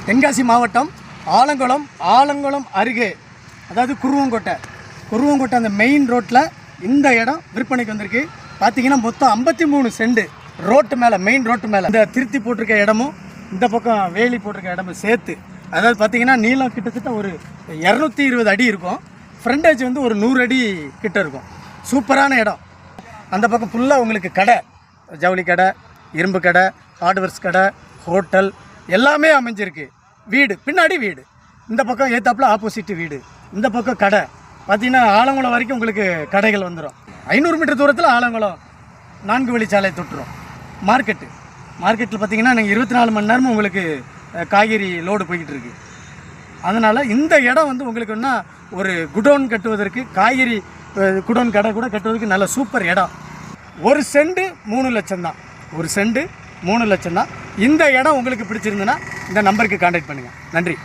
தென்காசி மாவட்டம் ஆலங்குளம் அருகே, அதாவது குருவங்கோட்டை அந்த மெயின் ரோட்டில் இந்த இடம் விற்பனைக்கு வந்திருக்கு. பார்த்தீங்கன்னா மொத்தம் 53 சென்ட் ரோட்டு மேலே, மெயின் ரோட்டு மேலே இந்த திருத்தி போட்டிருக்க இடமும் இந்த பக்கம் வேலி போட்டிருக்க இடமும் சேர்த்து, அதாவது பார்த்தீங்கன்னா நீளம் கிட்டத்தட்ட ஒரு 220 அடி இருக்கும். ஃப்ரண்டேஜ் வந்து ஒரு 100 அடி கிட்ட இருக்கும். சூப்பரான இடம். அந்த பக்கம் ஃபுல்லாக உங்களுக்கு கடை, ஜவுளி கடை, இரும்பு கடை, ஹார்ட்வேர்ஸ் கடை, ஹோட்டல் எல்லாமே அமைஞ்சிருக்கு. வீடு பின்னாடி வீடு, இந்த பக்கம் ஏத்தாப்புல ஆப்போசிட் வீடு, இந்த பக்கம் கடை. பார்த்தீங்கன்னா ஆலங்குளம் வரைக்கும் உங்களுக்கு கடைகள் வந்துடும். 500 மீட்டர் தூரத்தில் ஆலங்குளம் 4 வழிச்சாலை தொட்டுரும். மார்க்கெட்டில் பார்த்தீங்கன்னா நீங்கள் 24 மணி நேரமும் உங்களுக்கு காய்கறி லோடு போய்கிட்டு இருக்கு. அதனால் இந்த இடம் வந்து உங்களுக்கு என்ன, ஒரு குடோன் கட்டுவதற்கு, காய்கறி குடோன் கடை கூட கட்டுவதற்கு நல்ல சூப்பர் இடம். 1 சென்ட் 3 லட்சம் தான். 1 சென்ட் 3 லட்சம் தான். இந்த இடம் உங்களுக்கு பிடிச்சிருந்துன்னா இந்த நம்பருக்கு கான்டாக்ட் பண்ணுங்கள். நன்றி.